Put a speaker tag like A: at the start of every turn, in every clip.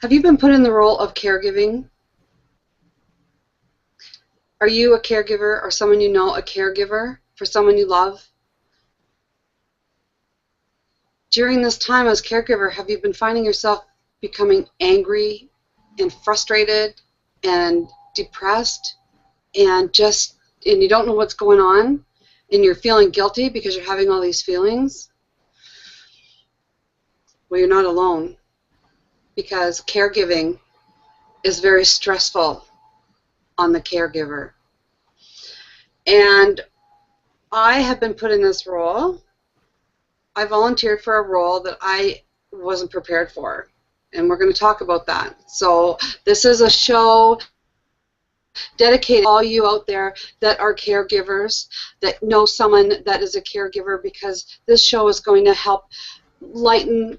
A: Have you been put in the role of caregiving? Are you a caregiver, or someone you know a caregiver for someone you love? During this time as caregiver, have you been finding yourself becoming angry and frustrated and depressed and you don't know what's going on and you're feeling guilty because you're having all these feelings? Well, you're not alone, because caregiving is very stressful on the caregiver. And I have been put in this role. I volunteered for a role that I wasn't prepared for, and we're going to talk about that. So this is a show dedicated to all you out there that are caregivers, that know someone that is a caregiver, because this show is going to help lighten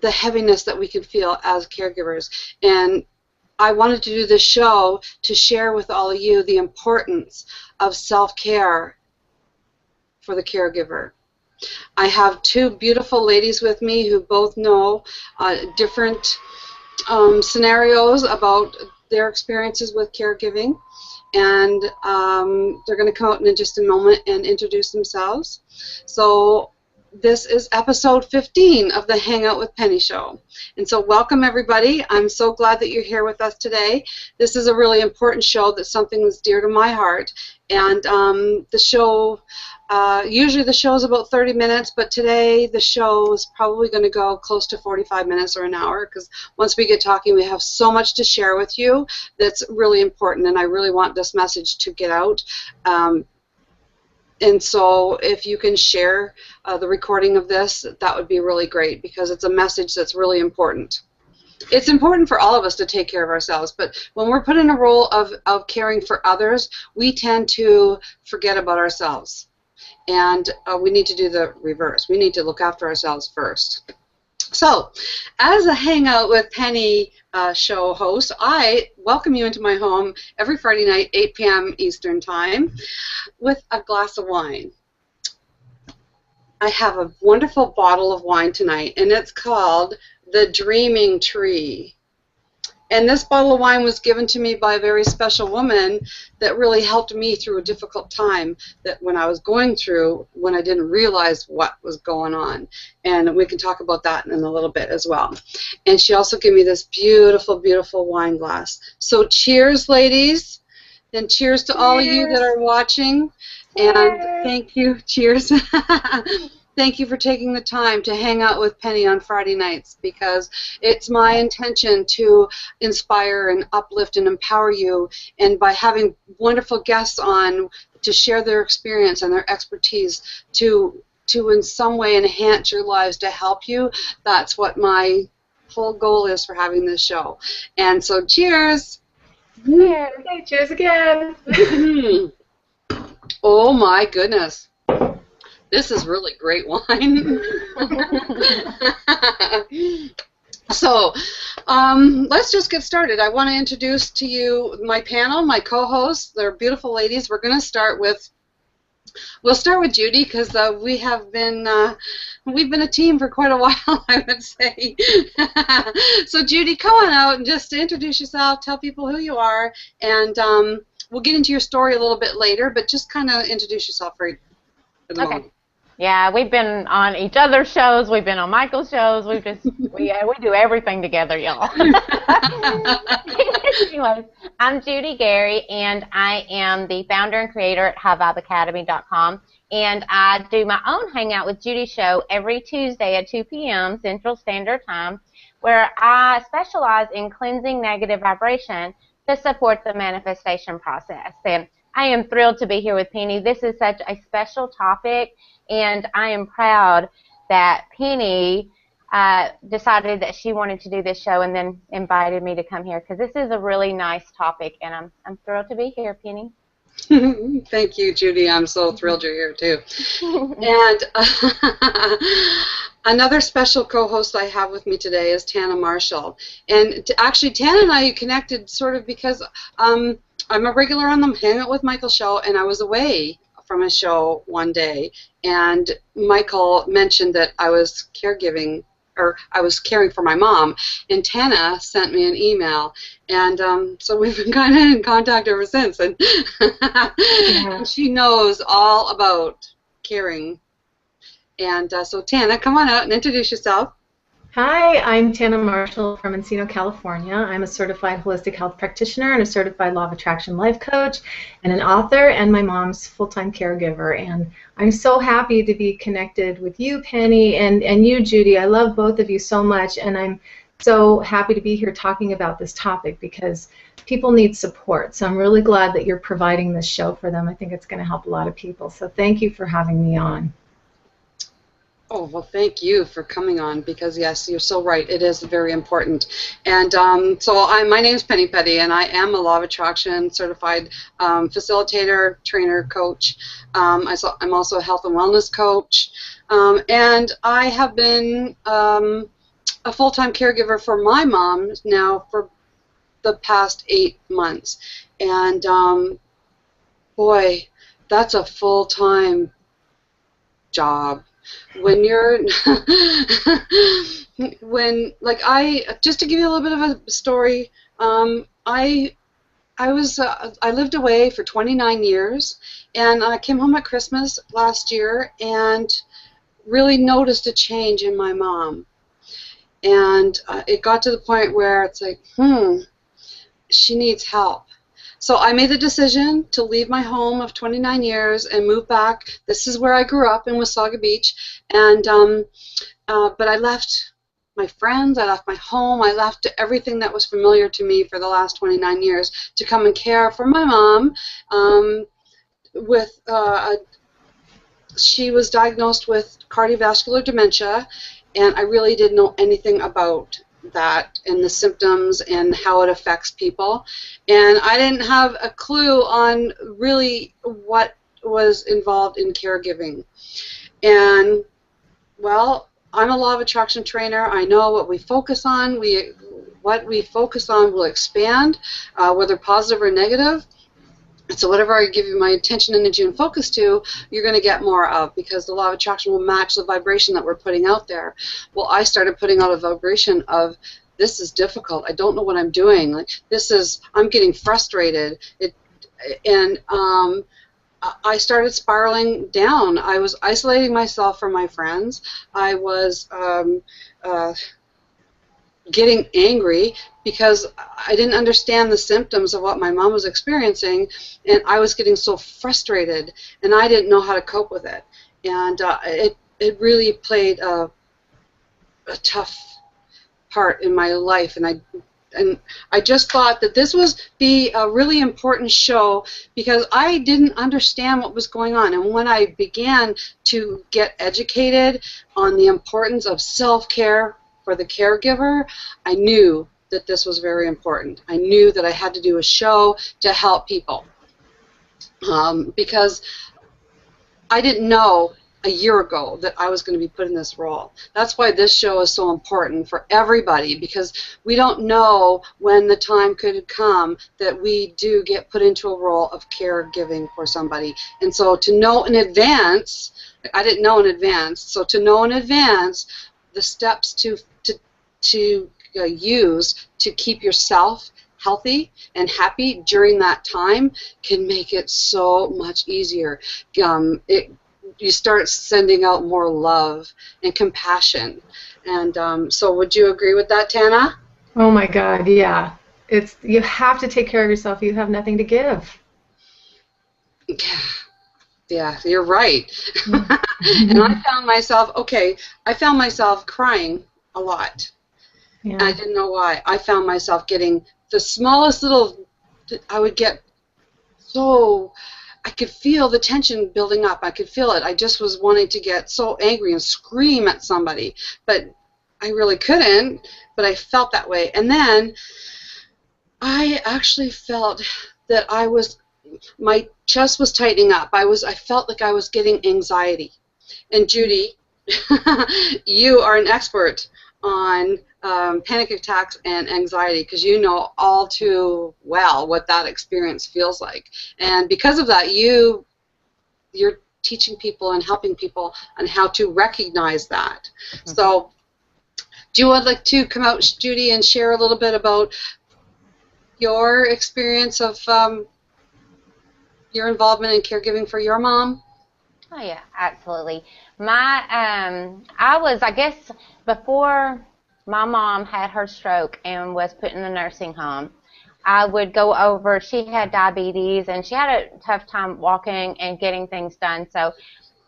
A: the heaviness that we can feel as caregivers. And I wanted to do this show to share with all of you the importance of self-care for the caregiver. I have two beautiful ladies with me who both know different scenarios about their experiences with caregiving, and they're going to come out in just a moment and introduce themselves. So this is episode 15 of the Hangout with Penny show. And so welcome, everybody. I'm so glad that you're here with us today. This is a really important show that's something that's dear to my heart. And the show, usually the show is about 30 minutes, but today the show is probably going to go close to 45 minutes or an hour, because once we get talking, we have so much to share with you that's really important, and I really want this message to get out. And so if you can share the recording of this, that would be really great, because it's a message that's really important. It's important for all of us to take care of ourselves, but when we're put in a role of caring for others, we tend to forget about ourselves. And we need to do the reverse. We need to look after ourselves first. So, as a Hangout with Penny show host, I welcome you into my home every Friday night, 8 p.m. Eastern Time, with a glass of wine. I have a wonderful bottle of wine tonight, and it's called the Dreaming Tree. And this bottle of wine was given to me by a very special woman that really helped me through a difficult time that when I was going through, when I didn't realize what was going on. And we can talk about that in a little bit as well. And she also gave me this beautiful, beautiful wine glass. So cheers, ladies, and cheers to all of you that are watching. And thank you. Cheers. Thank you for taking the time to hang out with Penny on Friday nights, because it's my intention to inspire and uplift and empower you, and by having wonderful guests on to share their experience and their expertise to in some way enhance your lives, to help you. That's what my whole goal is for having this show. And so cheers.
B: Yeah, okay, cheers again.
A: Oh my goodness. This is really great wine. So, let's just get started. I want to introduce to you my panel, my co-hosts. They're beautiful ladies. We're going to start with, we'll start with Judy, because we have been, we've been a team for quite a while, I would say. So Judy, come on out and just introduce yourself, tell people who you are, and we'll get into your story a little bit later, but just kind of introduce yourself for the moment.
B: Yeah, we've been on each other's shows. We've been on Michael's shows. We do everything together, y'all. Anyways, I'm Judy Garey, and I am the founder and creator at HighVibeAcademy.com, and I do my own Hangout with Judy show every Tuesday at 2 p.m. Central Standard Time, where I specialize in cleansing negative vibration to support the manifestation process. And I am thrilled to be here with Penny. This is such a special topic, and I am proud that Penny decided that she wanted to do this show and then invited me to come here, because this is a really nice topic, and I'm thrilled to be here, Penny.
A: Thank you, Judy. I'm so thrilled you're here, too. And another special co-host I have with me today is Tanna Marshall. And actually, Tanna and I connected sort of because I'm a regular on the Hangout with Michael show, and I was away from a show one day, and Michael mentioned that I was caregiving or I was caring for my mom, and Tanna sent me an email, and so we've been kind of in contact ever since, and
C: Yeah.
A: she knows all about caring. And so Tanna, come on out and introduce yourself.
C: Hi, I'm Tanna Marshall from Encino, California. I'm a certified holistic health practitioner and a certified law of attraction life coach and an author and my mom's full-time caregiver. And I'm so happy to be connected with you, Penny, and you, Judy. I love both of you so much, and I'm so happy to be here talking about this topic because people need support. So I'm really glad that you're providing this show for them. I think it's going to help a lot of people. So thank you for having me on.
A: Oh, well, thank you for coming on, because, yes, you're so right. It is very important. And so my name is Penny Peddie, and I am a Law of Attraction certified facilitator, trainer, coach. I'm also a health and wellness coach. And I have been a full-time caregiver for my mom now for the past 8 months. And, boy, that's a full-time job. When you're, just to give you a little bit of a story, I lived away for 29 years, and I came home at Christmas last year and really noticed a change in my mom. And it got to the point where it's like, she needs help. So I made the decision to leave my home of 29 years and move back. This is where I grew up, in Wasaga Beach. And but I left my friends, I left my home, I left everything that was familiar to me for the last 29 years to come and care for my mom. She was diagnosed with cardiovascular dementia, and I really didn't know anything about that and the symptoms and how it affects people, and I didn't have a clue on really what was involved in caregiving. And well, I'm a Law of Attraction trainer. I know what we focus on. What we focus on will expand, whether positive or negative. So whatever I give you my attention, energy, and focus to, you're going to get more of, because the law of attraction will match the vibration that we're putting out there. Well, I started putting out a vibration of, this is difficult. I don't know what I'm doing. Like, I'm getting frustrated. I started spiraling down. I was isolating myself from my friends. I was getting angry because I didn't understand the symptoms of what my mom was experiencing, and I was getting so frustrated, and I didn't know how to cope with it. And it really played a tough part in my life, and I just thought that this was be a really important show because I didn't understand what was going on. And when I began to get educated on the importance of self-care for the caregiver, I knew that this was very important. I knew that I had to do a show to help people, because I didn't know a year ago that I was going to be put in this role. That's why this show is so important for everybody, because we don't know when the time could come that we do get put into a role of caregiving for somebody. And so to know in advance, I didn't know in advance, so to know in advance the steps to use to keep yourself healthy and happy during that time can make it so much easier. You start sending out more love and compassion. And so would you agree with that, Tanna?
C: Oh my God, yeah. You have to take care of yourself. You have nothing to give.
A: Yeah, you're right. And I found myself crying a lot.
C: Yeah.
A: And I didn't know why. I found myself getting the smallest little, I would get so, I could feel the tension building up. I could feel it. I just was wanting to get so angry and scream at somebody. But I really couldn't, but I felt that way. And then I actually felt that my chest was tightening up. I felt like I was getting anxiety. And Judy, you are an expert on panic attacks and anxiety, because you know all too well what that experience feels like. And because of that, you're teaching people and helping people on how to recognize that. So Do you want like to come out, Judy, and share a little bit about your experience of your involvement in caregiving for your mom?
B: Oh yeah, absolutely. I guess, before my mom had her stroke and was put in the nursing home, I would go over. She had diabetes and she had a tough time walking and getting things done. So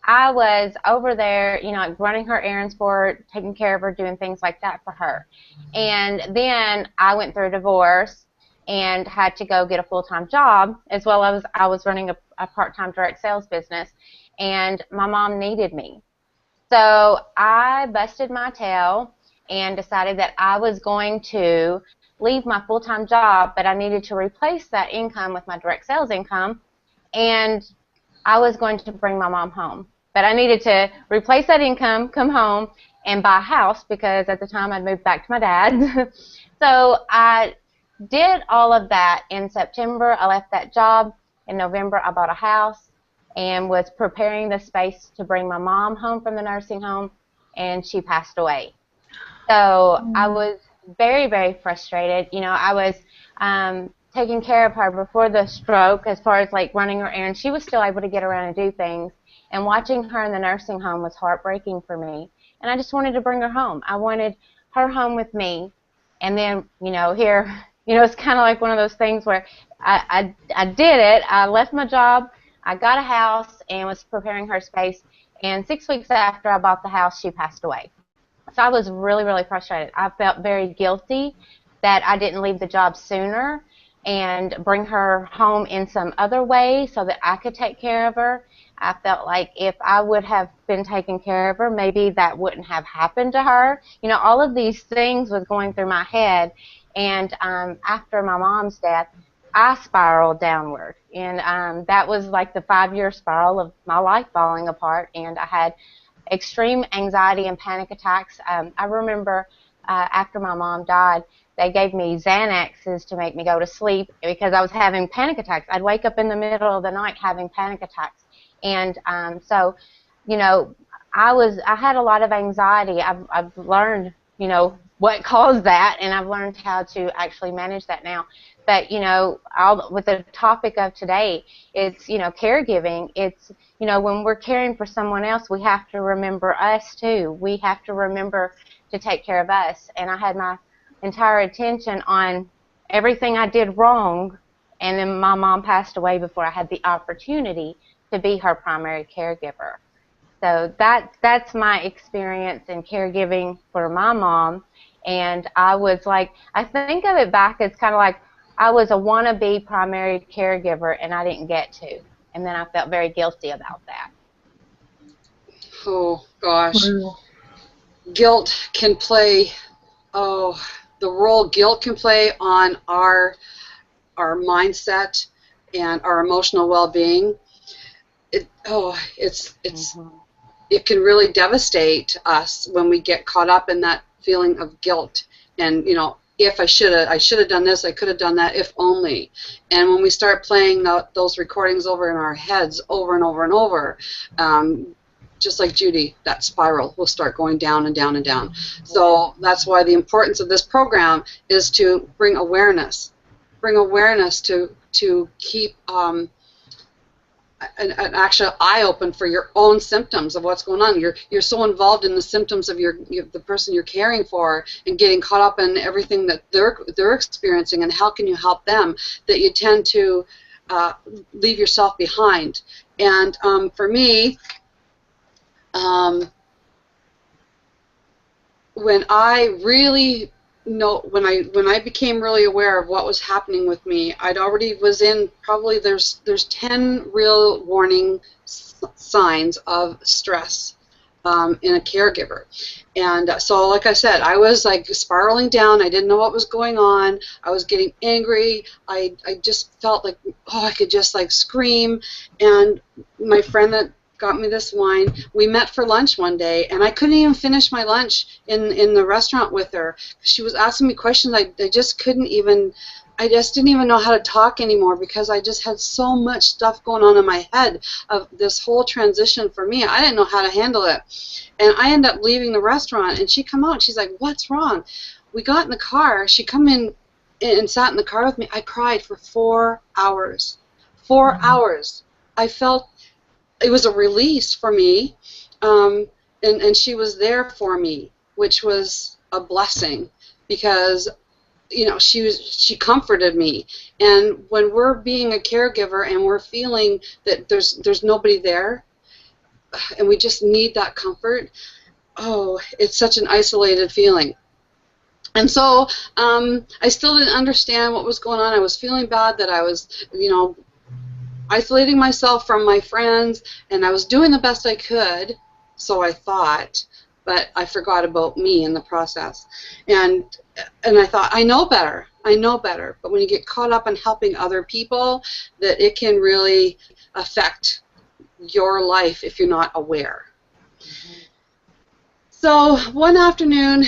B: I was over there, like running her errands for her, taking care of her, doing things like that for her. And then I went through a divorce and had to go get a full-time job, as well as I was running a part-time direct sales business, and my mom needed me. So I busted my tail and decided that I was going to leave my full-time job, but I needed to replace that income with my direct sales income, and I was going to bring my mom home. But I needed to replace that income, come home, and buy a house, because at the time I'd moved back to my dad's. So I did all of that in September. I left that job. In November, I bought a house and was preparing the space to bring my mom home from the nursing home, and she passed away. So I was very, very frustrated. I was taking care of her before the stroke, as far as like running her errands. She was still able to get around and do things, and watching her in the nursing home was heartbreaking for me. And I just wanted to bring her home. I wanted her home with me. And then, here, it's kind of like one of those things where I did it. I left my job, I got a house, and was preparing her space. And 6 weeks after I bought the house, she passed away. So I was really, really frustrated. I felt very guilty that I didn't leave the job sooner and bring her home in some other way so that I could take care of her. I felt like if I would have been taking care of her, maybe that wouldn't have happened to her. All of these things was going through my head. And after my mom's death, I spiraled downward. And that was like the 5-year spiral of my life falling apart. And I had extreme anxiety and panic attacks. I remember after my mom died, they gave me Xanaxes to make me go to sleep because I was having panic attacks. I'd wake up in the middle of the night having panic attacks. And so, I had a lot of anxiety. I've learned, what caused that, and I've learned how to actually manage that now. But, with the topic of today, it's, caregiving. It's, when we're caring for someone else, we have to remember us too. We have to remember to take care of us. And I had my entire attention on everything I did wrong, and then my mom passed away before I had the opportunity to be her primary caregiver. So that's my experience in caregiving for my mom. And I was like, I think of it back as kind of like I was a wannabe primary caregiver and I didn't get to. And then I felt very guilty about that.
A: Oh, gosh. Guilt can play, the role guilt can play on our mindset and our emotional well-being. It can really devastate us when we get caught up in that feeling of guilt. And if I should have done this, I could have done that, if only. And when we start playing those recordings over in our heads over and over and over, just like Judy, that spiral will start going down and down and down. So that's why the importance of this program is to bring awareness to keep an actual eye open for your own symptoms of what's going on. You're so involved in the symptoms of the person you're caring for and getting caught up in everything that they're experiencing and how can you help them, that you tend to leave yourself behind. And for me, when I really when I became really aware of what was happening with me, I'd already was in probably there's 10 real warning signs of stress in a caregiver. And so, like I said, I was like spiraling down. I didn't know what was going on. I was getting angry. I just felt like, I could just like scream. And my friend that got me this wine, we met for lunch one day, and I couldn't even finish my lunch in the restaurant with her. She was asking me questions I just couldn't even I just didn't even know how to talk anymore because I just had so much stuff going on in my head of this whole transition for me. I didn't know how to handle it. And I ended up leaving the restaurant, and she come out, and she's like, "What's wrong?" We got in the car. She come in and sat in the car with me. I cried for 4 hours. 4 hours. I felt it was a release for me, and she was there for me, which was a blessing because, you know, she comforted me. And when we're being a caregiver and we're feeling that there's nobody there, and we just need that comfort, oh, it's such an isolated feeling. And so I still didn't understand what was going on. I was feeling bad that I was, you know, isolating myself from my friends, and I was doing the best I could, so I thought, but I forgot about me in the process. And I thought, I know better. But when you get caught up in helping other people, that it can really affect your life if you're not aware. So one afternoon,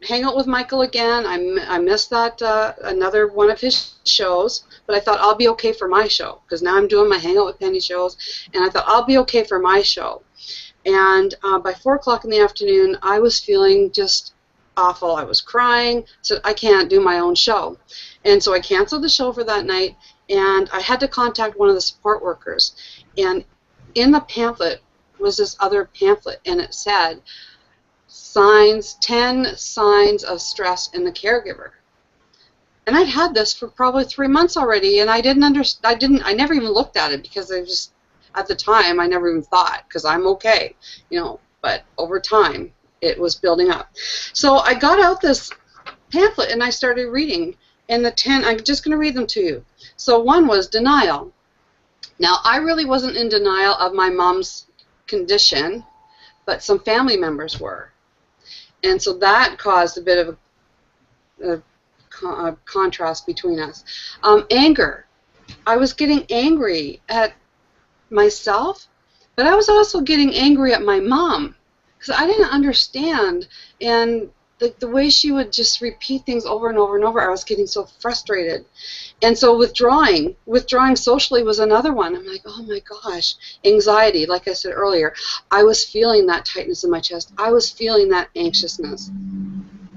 A: Hangout with Michael again. I missed that another one of his shows, but I thought I'll be okay for my show because now I'm doing my Hangout with Penny shows, and I thought I'll be okay for my show. And by 4 o'clock in the afternoon, I was feeling just awful. I was crying, so I can't do my own show. And so I canceled the show for that night, and I had to contact one of the support workers. And in the pamphlet was this other pamphlet, and it said, 10 signs of stress in the caregiver. And I'd had this for probably 3 months already, and I never even looked at it because I just, at the time, I never even thought, because I'm okay, you know, but over time, it was building up. So I got out this pamphlet, and I started reading, and the 10, I'm just going to read them to you. So one was denial. Now, I really wasn't in denial of my mom's condition, but some family members were. And so that caused a bit of a contrast between us. Anger. I was getting angry at myself, but I was also getting angry at my mom because I didn't understand. And the way she would just repeat things over and over and over, I was getting so frustrated. And so withdrawing socially was another one. I'm like, oh my gosh, anxiety, like I said earlier. I was feeling that tightness in my chest. I was feeling that anxiousness.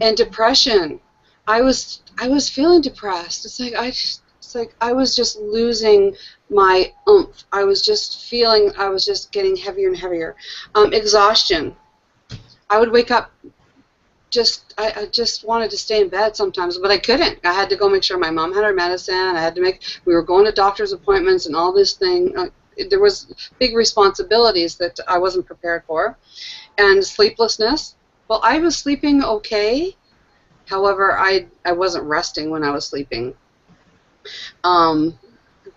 A: And depression. I was feeling depressed. It's like I was just losing my oomph. I was just getting heavier and heavier. Exhaustion. I would wake up I just wanted to stay in bed sometimes, but I couldn't. I had to go make sure my mom had her medicine. We were going to doctor's appointments and all this thing. There was big responsibilities that I wasn't prepared for. And sleeplessness. Well, I was sleeping okay. However, I wasn't resting when I was sleeping. My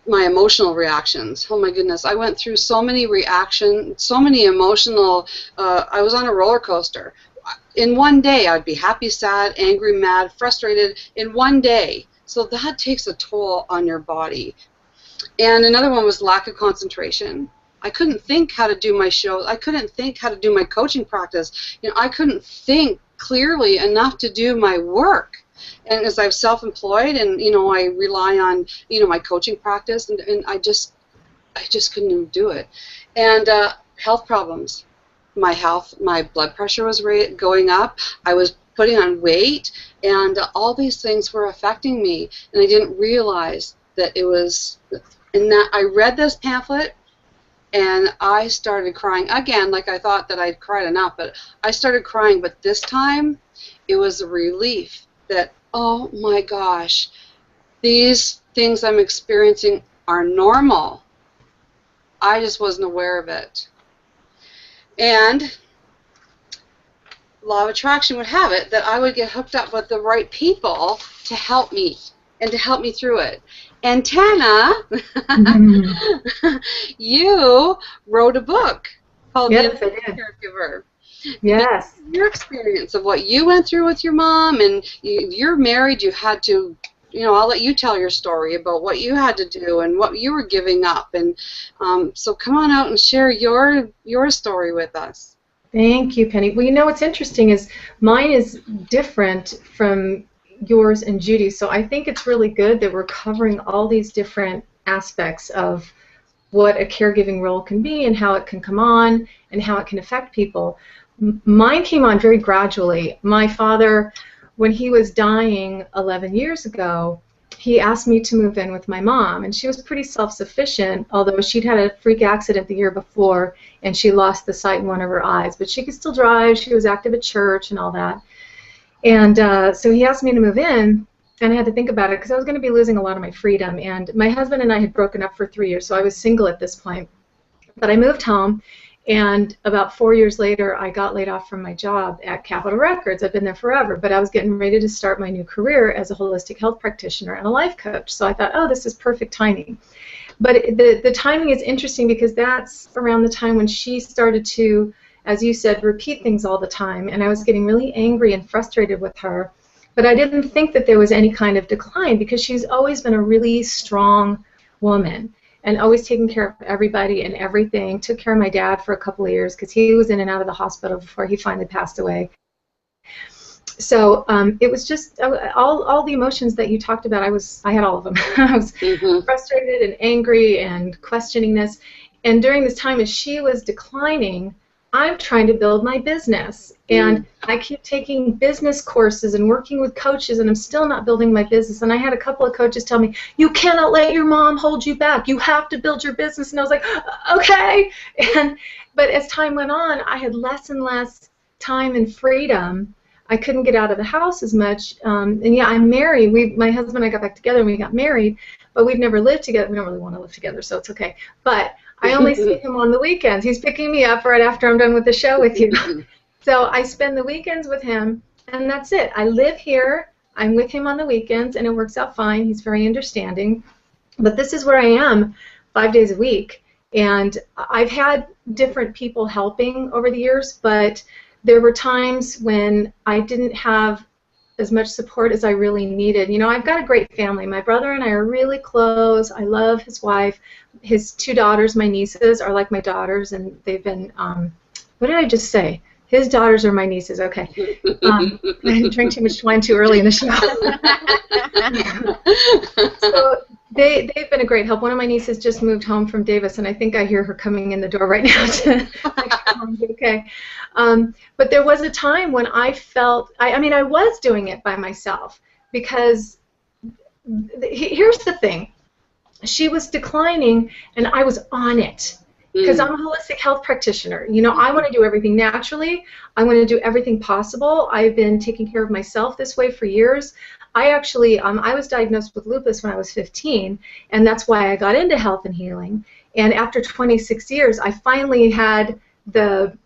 A: emotional reactions. Oh my goodness, I went through so many reactions, so many emotional, I was on a roller coaster. In one day, I'd be happy, sad, angry, mad, frustrated in one day. So that takes a toll on your body. And another one was lack of concentration. I couldn't think how to do my show. I couldn't think how to do my coaching practice. You know, I couldn't think clearly enough to do my work. And as I'm self-employed, and you know, I rely on my coaching practice, and I just couldn't even do it. And health problems. My blood pressure was going up. I was putting on weight, and all these things were affecting me, and I didn't realize that it was. And that I read this pamphlet, and I started crying again. Like I thought that I'd cried enough, but I started crying. But this time, it was a relief that, oh my gosh, these things I'm experiencing are normal. I just wasn't aware of it. And law of attraction would have it that I would get hooked up with the right people to help me and to help me through it. And Tanna, you wrote a book called The Enlightened Caregiver.
C: Yes.
A: Your experience of what you went through with your mom, and you're married, you had to, I'll let you tell your story about what you had to do and what you were giving up. And so come on out and share your story with us.
C: Thank you, Penny. Well, what's interesting is mine is different from yours and Judy's. So I think it's really good that we're covering all these different aspects of what a caregiving role can be and how it can come on and how it can affect people. Mine came on very gradually. My father, when he was dying 11 years ago, he asked me to move in with my mom, and she was pretty self-sufficient, although she'd had a freak accident the year before and she lost the sight in one of her eyes, but she could still drive. She was active at church and all that. And so he asked me to move in, and I had to think about it because I was going to be losing a lot of my freedom, and my husband and I had broken up for 3 years, so I was single at this point. But I moved home, and about 4 years later, I got laid off from my job at Capitol Records. I've been there forever, but I was getting ready to start my new career as a holistic health practitioner and a life coach. So I thought, oh, this is perfect timing. But the timing is interesting because that's around the time when she started to, as you said, repeat things all the time, and I was getting really angry and frustrated with her. But I didn't think that there was any kind of decline because she's always been a really strong woman and always taking care of everybody and everything. Took care of my dad for a couple of years because he was in and out of the hospital before he finally passed away. So it was just all the emotions that you talked about. I had all of them. I was frustrated and angry and questioning this. And during this time, as she was declining, I'm trying to build my business, and I keep taking business courses and working with coaches, and I'm still not building my business. And I had a couple of coaches tell me, you cannot let your mom hold you back. You have to build your business. And I was like, okay. But as time went on, I had less and less time and freedom. I couldn't get out of the house as much. And yeah, I'm married. My husband and I got back together and we got married, but we've never lived together. We don't really want to live together, so it's okay. But I only see him on the weekends. He's picking me up right after I'm done with the show with you. So I spend the weekends with him, and that's it. I live here. I'm with him on the weekends, and it works out fine. He's very understanding. But this is where I am 5 days a week. And I've had different people helping over the years, but there were times when I didn't have as much support as I really needed. You know, I've got a great family. My brother and I are really close. I love his wife. His 2 daughters, my nieces, are like my daughters, and they've been, what did I just say? His daughters are my nieces. Okay. I didn't drink too much wine too early in the show. So they've been a great help. One of my nieces just moved home from Davis, and I think I hear her coming in the door right now to okay. But there was a time when I felt, I mean, I was doing it by myself because here's the thing. She was declining, and I was on it because I'm a holistic health practitioner. You know, I want to do everything naturally. I want to do everything possible. I've been taking care of myself this way for years. I actually, I was diagnosed with lupus when I was 15, and that's why I got into health and healing. And after 26 years, I finally had the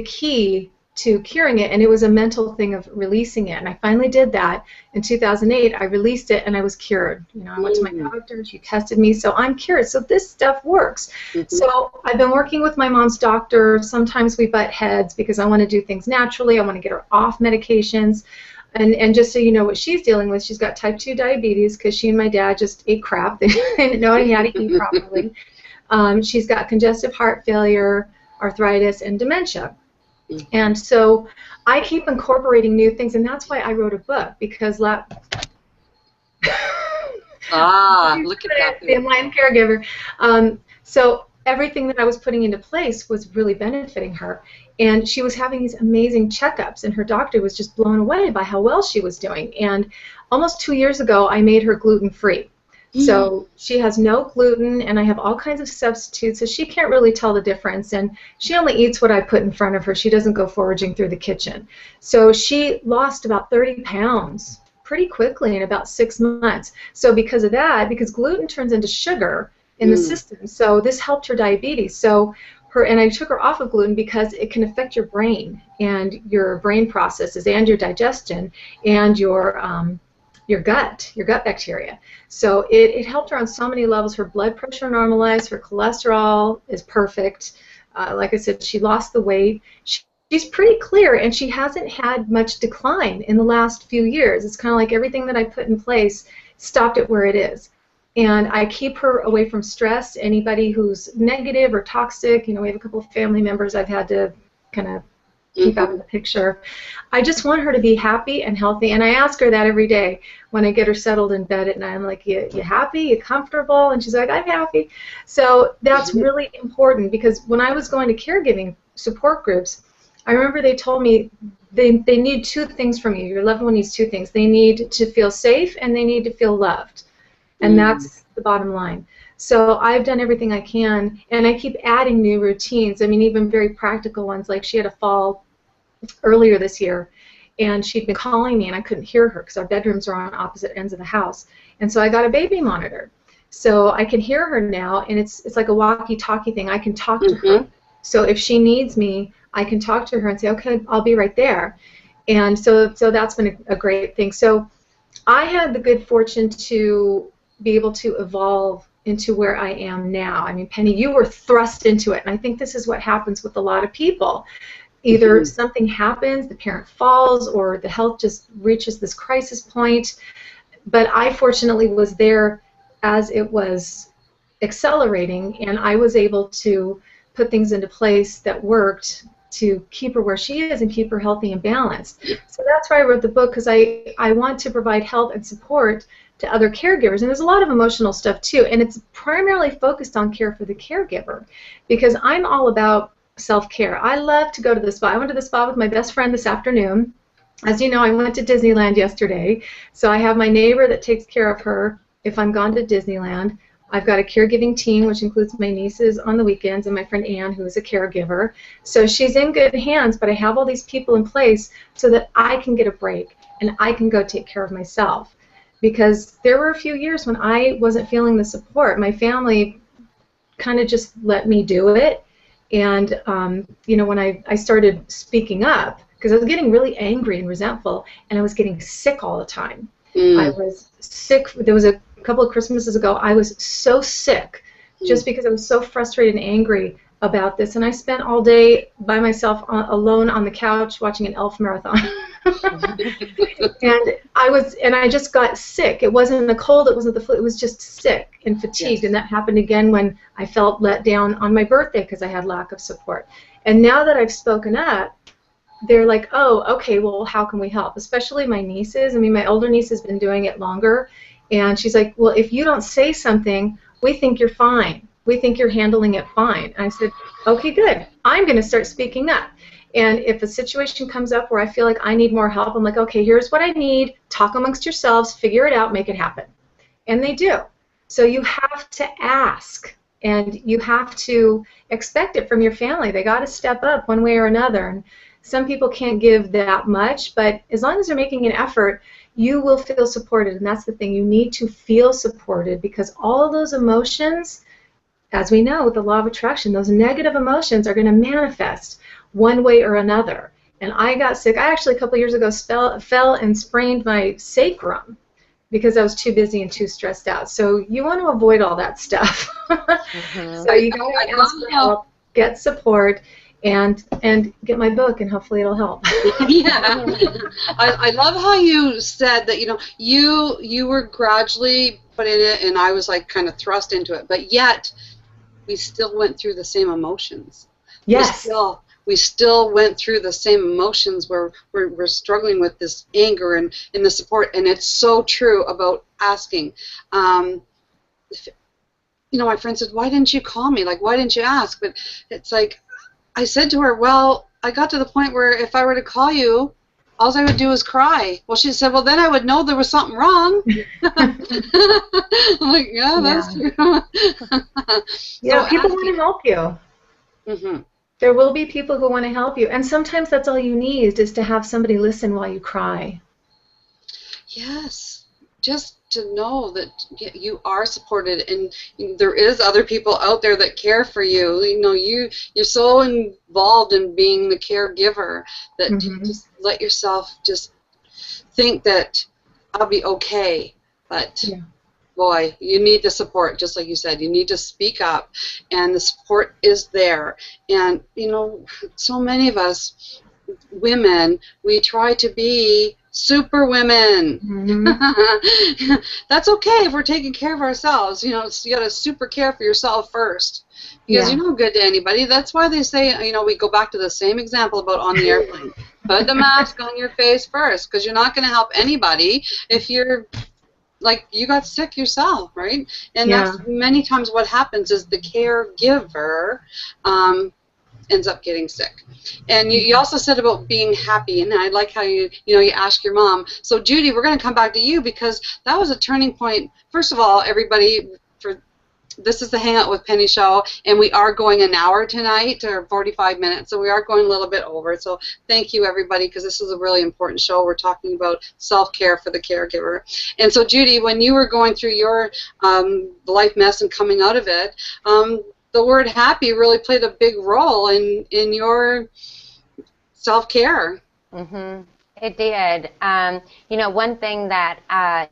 C: key to curing it, and it was a mental thing of releasing it. And I finally did that in 2008. I released it, and I was cured. You know, I went to my doctor. She tested me, so I'm cured. So this stuff works. So I've been working with my mom's doctor. Sometimes we butt heads because I want to do things naturally. I want to get her off medications. And just so you know what she's dealing with, she's got type 2 diabetes because she and my dad just ate crap. They didn't know how to eat properly. She's got congestive heart failure, arthritis, and dementia. And so I keep incorporating new things, and that's why I wrote a book, because look at that. The Enlightened Caregiver. So everything that I was putting into place was really benefiting her, and she was having these amazing checkups, and her doctor was just blown away by how well she was doing. And almost 2 years ago, I made her gluten-free. So she has no gluten, and I have all kinds of substitutes, so she can't really tell the difference, and she only eats what I put in front of her. She doesn't go foraging through the kitchen. So she lost about 30 pounds pretty quickly in about 6 months. So because of that, because gluten turns into sugar in the system, so this helped her diabetes. So and I took her off of gluten because it can affect your brain and your brain processes and your digestion and your gut bacteria. So it helped her on so many levels. Her blood pressure normalized, her cholesterol is perfect. Like I said, she lost the weight. She's pretty clear, and she hasn't had much decline in the last few years. It's kind of like everything that I put in place stopped it where it is. And I keep her away from stress. Anybody who's negative or toxic, you know, we have a couple of family members I've had to kind of keep out of the picture. I just want her to be happy and healthy, and I ask her that every day when I get her settled in bed at night. I'm like, you happy? You comfortable? And she's like, I'm happy. So that's really important, because when I was going to caregiving support groups, I remember they told me they need two things from you. Your loved one needs two things. They need to feel safe, and they need to feel loved. And that's the bottom line. So I've done everything I can, and I keep adding new routines. I mean, even very practical ones, like she had a fall earlier this year, and she'd been calling me, and I couldn't hear her because our bedrooms are on opposite ends of the house. And so I got a baby monitor. So I can hear her now, and it's like a walkie-talkie thing. I can talk to her. So if she needs me, I can talk to her and say, okay, I'll be right there. And so that's been a great thing. So I had the good fortune to be able to evolve into where I am now. I mean, Penny, you were thrust into it, and I think this is what happens with a lot of people. Either something happens, the parent falls, or the health just reaches this crisis point. But I fortunately was there as it was accelerating, and I was able to put things into place that worked to keep her where she is and keep her healthy and balanced. So that's why I wrote the book, because I want to provide help and support to other caregivers. And there's a lot of emotional stuff too, and it's primarily focused on care for the caregiver, because I'm all about self-care. I love to go to the spa. I went to the spa with my best friend this afternoon. As you know, I went to Disneyland yesterday, so I have my neighbor that takes care of her if I'm gone to Disneyland. I've got a caregiving team, which includes my nieces on the weekends and my friend Anne, who is a caregiver. So she's in good hands, but I have all these people in place so that I can get a break and I can go take care of myself. Because there were a few years when I wasn't feeling the support. My family kind of just let me do it. And, you know, when I started speaking up, because I was getting really angry and resentful, and I was getting sick all the time. I was sick. There was a couple of Christmases ago, I was so sick just because I was so frustrated and angry about this. And I spent all day by myself alone on the couch watching an Elf marathon. and I just got sick. It wasn't the cold, it wasn't the flu, it was just sick and fatigued. And that happened again when I felt let down on my birthday because I had lack of support. And now that I've spoken up, they're like, oh, okay, well, how can we help? Especially my nieces. I mean, my older niece has been doing it longer, and she's like, well, if you don't say something, we think you're fine. We think you're handling it fine. And I said, okay, good. I'm going to start speaking up. And if a situation comes up where I feel like I need more help, I'm like, okay, here's what I need. Talk amongst yourselves, figure it out, make it happen. And they do. So you have to ask, and you have to expect it from your family. They got to step up one way or another. And some people can't give that much, but as long as they're making an effort, you will feel supported. And that's the thing. You need to feel supported, because all of those emotions, as we know with the law of attraction, those negative emotions are going to manifest one way or another. And I got sick. I actually, a couple years ago, fell and sprained my sacrum because I was too busy and too stressed out. So you want to avoid all that stuff. So you got to ask for help, get support, and get my book, and hopefully it'll help.
A: Yeah, I love how you said that. You know, you were gradually put in it, and I was like kind of thrust into it, but yet we still went through the same emotions.
C: Yes.
A: We still went through the same emotions where we're struggling with this anger and the support, and it's so true about asking. You know, my friend said, why didn't you call me? Like, why didn't you ask? But it's like, I said to her, well, I got to the point where if I were to call you, all I would do is cry. Well, she said, well, then I would know there was something wrong. I'm like, yeah, that's true.
C: Yeah, so people want to help you.
A: Mm-hmm.
C: There will be people who want to help you, and sometimes that's all you need is to have somebody listen while you cry. Yes,
A: just to know that you are supported, and there is other people out there that care for you. You know, you're so involved in being the caregiver that you just let yourself just think that I'll be okay. But boy, you need the support, just like you said. You need to speak up, and the support is there. And you know, so many of us women, we try to be Super women.
C: Mm-hmm.
A: That's okay if we're taking care of ourselves. You know, you got to super care for yourself first, because
C: Yeah.
A: you're no good to anybody. That's why they say, you know, we go back to the same example about on the airplane. Put the mask on your face first, because you're not going to help anybody if you're like you got sick yourself, right? And
C: Yeah.
A: that's many times what happens is the caregiver ends up getting sick. And you also said about being happy, and I like how you ask your mom. So Judy, we're going to come back to you, because that was a turning point. First of all, everybody, this is the Hangout with Penny show, and we are going an hour tonight, or 45 minutes, so we are going a little bit over. So thank you, everybody, because this is a really important show. We're talking about self-care for the caregiver. And so, Judy, when you were going through your life mess and coming out of it, the word happy really played a big role in your self-care.
B: Mm-hmm. It did. You know, one thing that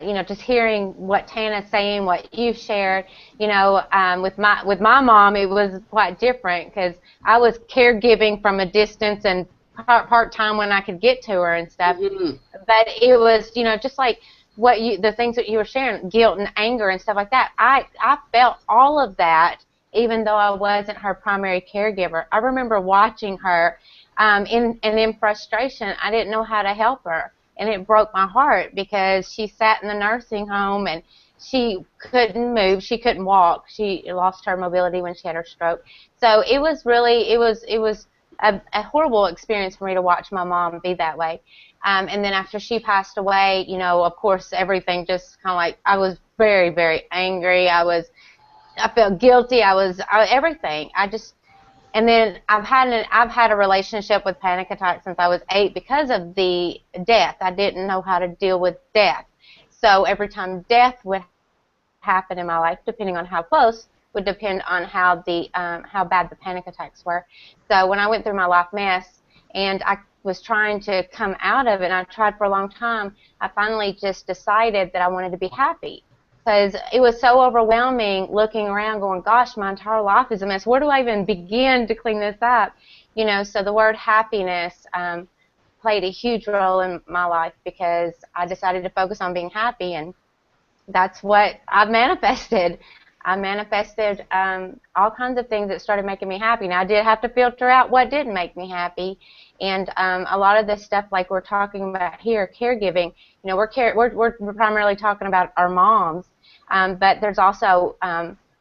B: you know, just hearing what Tanna's saying, what you shared, you know, with my mom, it was quite different, because I was caregiving from a distance and part time when I could get to her and stuff.
A: Mm-hmm.
B: But it was, you know, just like the things that you were sharing, guilt and anger and stuff like that. I felt all of that, even though I wasn't her primary caregiver. I remember watching her. In frustration, I didn't know how to help her, and it broke my heart, because she sat in the nursing home and she couldn't move, she couldn't walk, she lost her mobility when she had her stroke. So it was really, it was a horrible experience for me to watch my mom be that way. And then after she passed away, you know, of course, everything just kind of like, I was very, very angry. I felt guilty. Everything. And then I've had a relationship with panic attacks since I was 8 because of the death. I didn't know how to deal with death. So every time death would happen in my life, depending on how close, would depend on how bad the panic attacks were. So when I went through my life mess and I was trying to come out of it, and I tried for a long time, I finally just decided that I wanted to be happy. Because it was so overwhelming looking around going, gosh, my entire life is a mess. Where do I even begin to clean this up? You know, so the word happiness played a huge role in my life, because I decided to focus on being happy, and that's what I've manifested. I manifested all kinds of things that started making me happy. Now, I did have to filter out what didn't make me happy, and a lot of this stuff, like we're talking about here, caregiving, you know, we're primarily talking about our moms. But there's also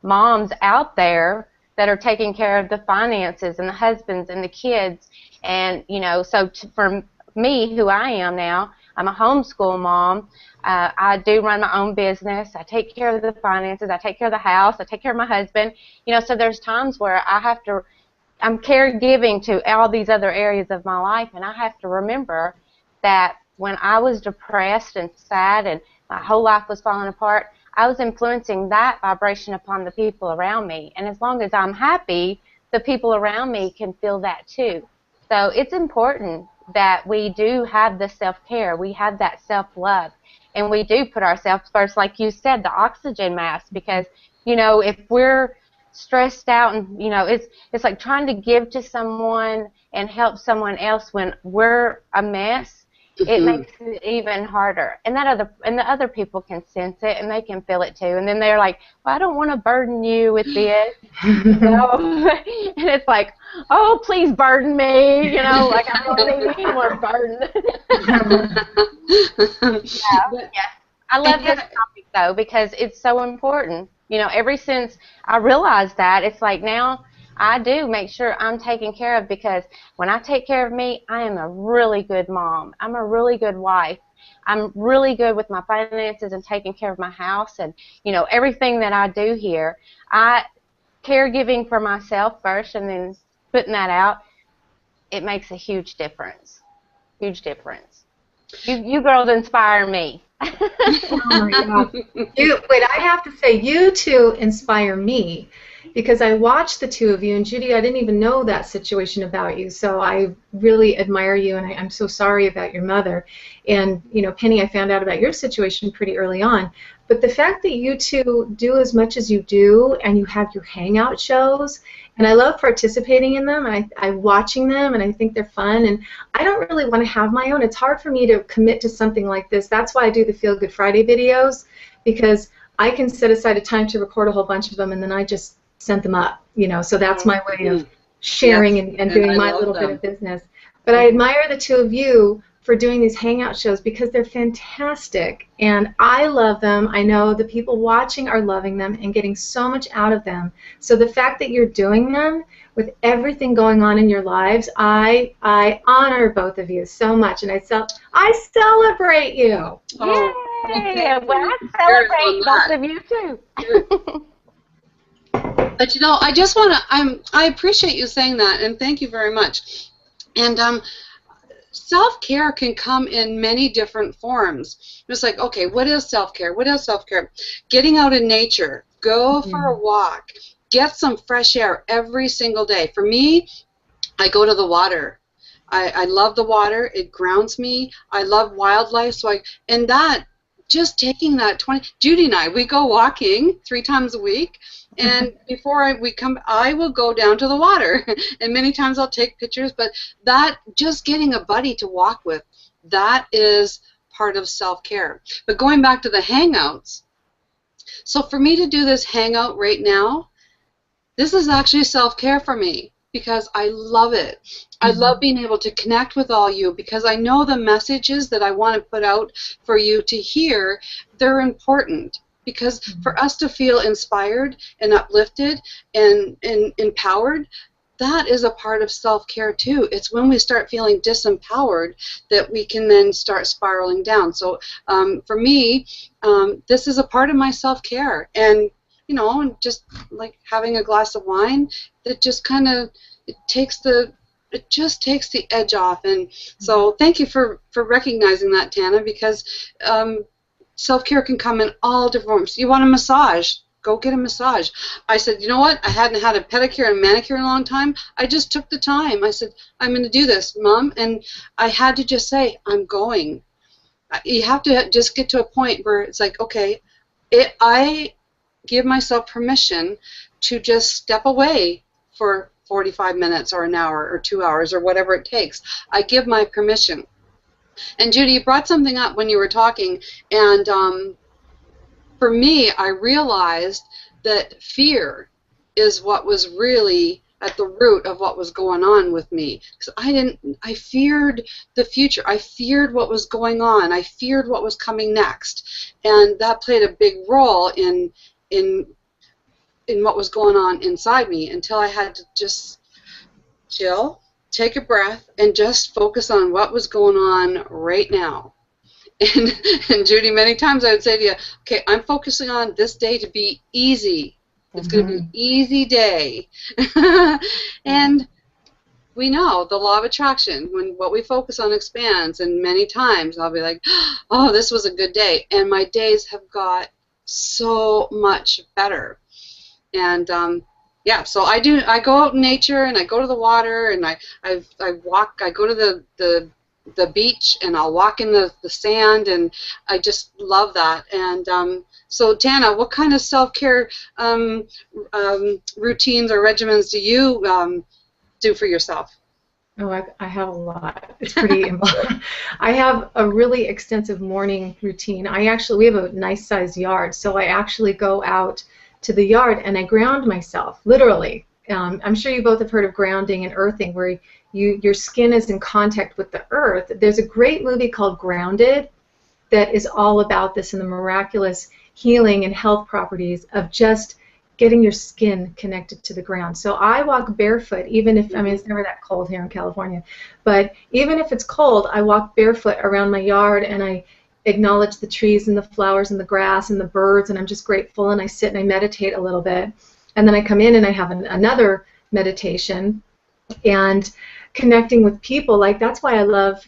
B: moms out there that are taking care of the finances and the husbands and the kids. And, you know, so for me, who I am now, I'm a homeschool mom. I do run my own business. I take care of the finances. I take care of the house. I take care of my husband. You know, so there's times where I'm caregiving to all these other areas of my life, and I have to remember that when I was depressed and sad and my whole life was falling apart, I was influencing that vibration upon the people around me. And as long as I'm happy, the people around me can feel that too. So it's important that we do have the self-care, we have that self-love, and we do put ourselves first, like you said, the oxygen mask, because, you know, if we're stressed out and, you know, it's like trying to give to someone and help someone else when we're a mess. It makes it even harder, and the other people can sense it, and they can feel it too. And then they're like, "Well, I don't want to burden you with this," you know. And it's like, "Oh, please burden me," you know. Like, I don't need any more burden. Yeah. I love this topic though, because it's so important. You know, ever since I realized that, it's like now I do make sure I'm taken care of, because when I take care of me, I am a really good mom. I'm a really good wife. I'm really good with my finances and taking care of my house and, you know, everything that I do here. Caregiving for myself first and then putting that out, it makes a huge difference. Huge difference. You girls inspire me.
C: Oh my God. Wait, I have to say, you two inspire me, because I watched the two of you, and Judy, I didn't even know that situation about you, so I really admire you, and I'm so sorry about your mother. And, you know, Penny, I found out about your situation pretty early on, but the fact that you two do as much as you do, and you have your Hangout shows, And I love participating in them. I'm watching them, and I think they're fun. And I don't really want to have my own. It's hard for me to commit to something like this. That's why I do the Feel Good Friday videos, because I can set aside a time to record a whole bunch of them, and then I just send them up. So that's my way of sharing and doing my little bit of business. But I admire the two of you for doing these Hangout shows because they're fantastic, and I love them. I know the people watching are loving them and getting so much out of them. So the fact that you're doing them with everything going on in your lives, I honor both of you so much, and I celebrate you.
B: Oh, yay! Well, I celebrate both of you too.
A: But I just want to. I appreciate you saying that, and thank you very much. And self-care can come in many different forms. It's like, okay, what is self-care? What is self-care? Getting out in nature, go for a walk, get some fresh air every single day. For me, I go to the water. I love the water. It grounds me. I love wildlife. And just taking that Judy and I, we go walking 3 times a week. And before we come, I will go down to the water, and many times I'll take pictures. But just getting a buddy to walk with, that is part of self-care. But going back to the Hangouts, so for me to do this Hangout right now, this is actually self-care for me because I love it. I love being able to connect with all you because I know the messages that I want to put out for you to hear, they're important. Because for us to feel inspired and uplifted and empowered, that is a part of self-care too. It's when we start feeling disempowered that we can then start spiraling down. So for me, this is a part of my self-care. And, and just like having a glass of wine, that just kind of takes the edge off. And so thank you for recognizing that, Tanna, because self-care can come in all different forms. You want a massage? Go get a massage. I said, you know what? I hadn't had a pedicure and manicure in a long time. I just took the time. I said, I'm going to do this, Mom. And I had to just say, I'm going. You have to just get to a point where it's like, okay, I give myself permission to just step away for 45 minutes or an hour or 2 hours or whatever it takes. I give my permission. And Judy, you brought something up when you were talking, and for me, I realized that fear is what was really at the root of what was going on with me. Because I feared the future. I feared what was going on. I feared what was coming next, and that played a big role in what was going on inside me until I had to just chill, take a breath, and just focus on what was going on right now. And Judy, many times I would say to you, okay, I'm focusing on this day to be easy. It's going to be an easy day. And we know the law of attraction, when what we focus on expands, and many times I'll be like, oh, this was a good day. And my days have got so much better. And yeah, so I go out in nature, and I go to the water, and I walk. I go to the beach, and I'll walk in the sand, and I just love that. And so Tanna, what kind of self-care routines or regimens do you do for yourself?
C: Oh, I have a lot. It's pretty involved. I have a really extensive morning routine. We have a nice sized yard, so I actually go out to the yard and I ground myself, literally. I'm sure you both have heard of grounding and earthing, where your skin is in contact with the earth. There's a great movie called Grounded that is all about this and the miraculous healing and health properties of just getting your skin connected to the ground. So I walk barefoot, even if, it's never that cold here in California, but even if it's cold, I walk barefoot around my yard, and I acknowledge the trees and the flowers and the grass and the birds, and I'm just grateful, and I sit and I meditate a little bit, and then I come in and I have another meditation and connecting with people. Like, that's why I love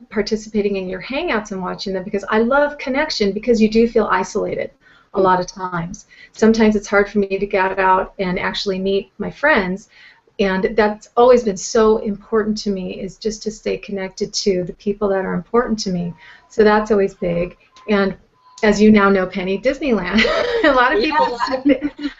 C: participating in your Hangouts and watching them, because I love connection, because you do feel isolated a lot of times. Sometimes it's hard for me to get out and actually meet my friends, and that's always been so important to me, is just to stay connected to the people that are important to me. So that's always big. And as you now know, Penny, Disneyland. A lot of people,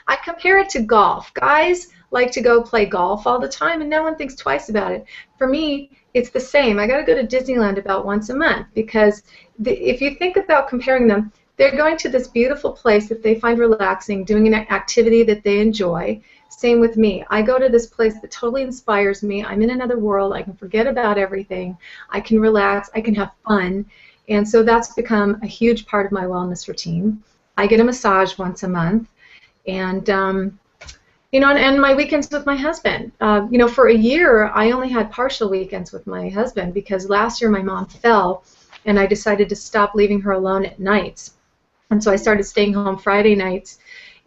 C: I compare it to golf. Guys like to go play golf all the time, and no one thinks twice about it. For me, it's the same. I got to go to Disneyland about once a month because if you think about comparing them, they're going to this beautiful place that they find relaxing, doing an activity that they enjoy. Same with me. I go to this place that totally inspires me. I'm in another world. I can forget about everything. I can relax. I can have fun. And so that's become a huge part of my wellness routine. I get a massage once a month. And, you know, and my weekends with my husband. You know, for a year, I only had partial weekends with my husband because last year my mom fell, and I decided to stop leaving her alone at nights. And so I started staying home Friday nights,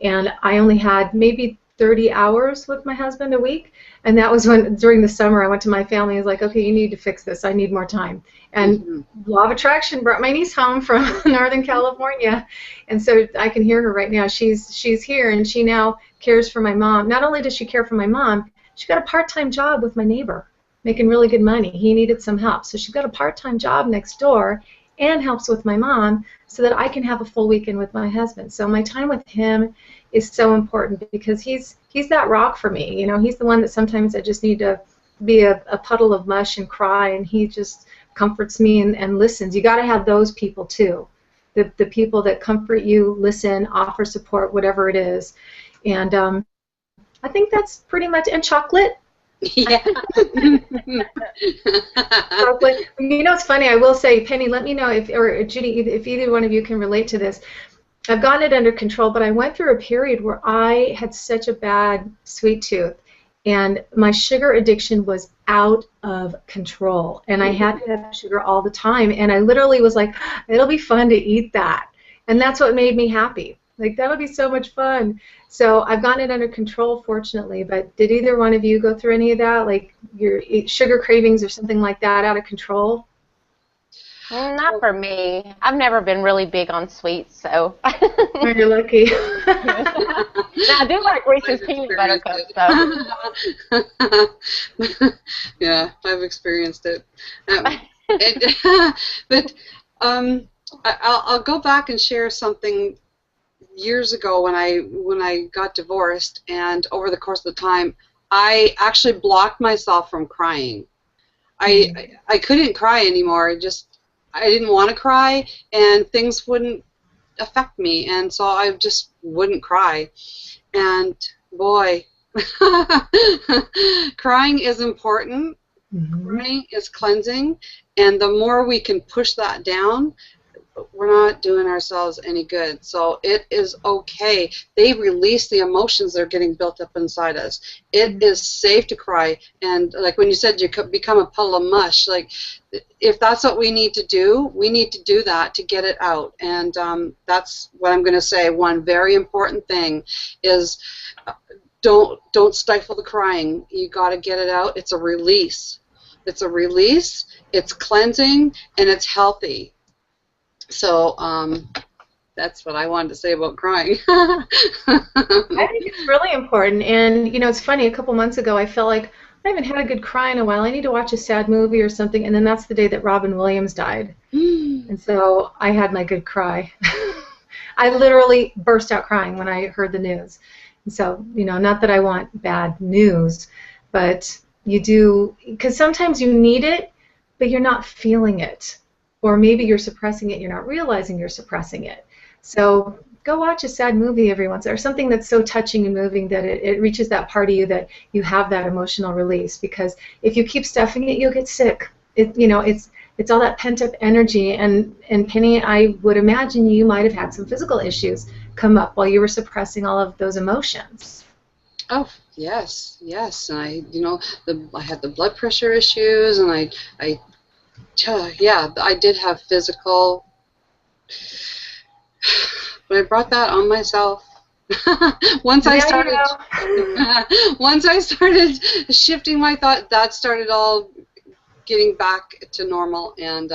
C: and I only had maybe 30 hours with my husband a week, and that was when, during the summer, I went to my family and was like, okay, you need to fix this. I need more time. And Law of Attraction brought my niece home from Northern California, and so I can hear her right now. She's here, and she now cares for my mom. Not only does she care for my mom, she got a part-time job with my neighbor, making really good money. He needed some help, so she got a part-time job next door and helps with my mom so that I can have a full weekend with my husband. So my time with him is so important because he's that rock for me. You know, he's the one that sometimes I just need to be a puddle of mush and cry, and he just comforts me and listens. You got to have those people too, the people that comfort you, listen, offer support, whatever it is. And I think that's pretty much. And chocolate.
A: Yeah.
C: Chocolate. You know, it's funny. I will say, Penny, let me know if, or Judy, if either one of you can relate to this. I've gotten it under control, but I went through a period where I had such a bad sweet tooth, and my sugar addiction was out of control, and I had to have sugar all the time, and I literally was like, it'll be fun to eat that, and that's what made me happy. Like, that'll be so much fun. So I've gotten it under control, fortunately, but did either one of you go through any of that, like your sugar cravings or something like that out of control?
B: Not for me. I've never been really big on sweets, so.
C: You're lucky.
B: Now, I do like Reese's peanut butter cups, so.
A: Yeah, I've experienced it. But I'll go back and share something years ago when I got divorced, and over the course of the time, I actually blocked myself from crying. I couldn't cry anymore. I didn't want to cry, and things wouldn't affect me, and so I just wouldn't cry. And boy, crying is important. Crying is cleansing, and the more we can push that down, we're not doing ourselves any good. So it is okay. They release the emotions that are getting built up inside us. It is safe to cry. And like when you said you could become a puddle of mush, like if that's what we need to do that to get it out. And that's what I'm going to say. One very important thing is don't stifle the crying. You got to get it out. It's a release. It's a release. It's cleansing, and it's healthy. So that's what I wanted to say about crying.
C: I think it's really important. And, you know, it's funny, a couple months ago I felt like I haven't had a good cry in a while. I need to watch a sad movie or something. And then that's the day that Robin Williams died. And so I had my good cry. I literally burst out crying when I heard the news. And so, you know, not that I want bad news, but you do, because sometimes you need it, but you're not feeling it. Or maybe you're suppressing it, you're not realizing you're suppressing it. So go watch a sad movie every once in a while, or something that's so touching and moving that it reaches that part of you that you have that emotional release. Because if you keep stuffing it, you'll get sick. You know, it's all that pent-up energy. And Penny, I would imagine you might have had some physical issues come up while you were suppressing all of those emotions.
A: Oh, yes. And I had the blood pressure issues, and yeah, I did have physical, but I brought that on myself. Once I started shifting my thought, that started all getting back to normal. And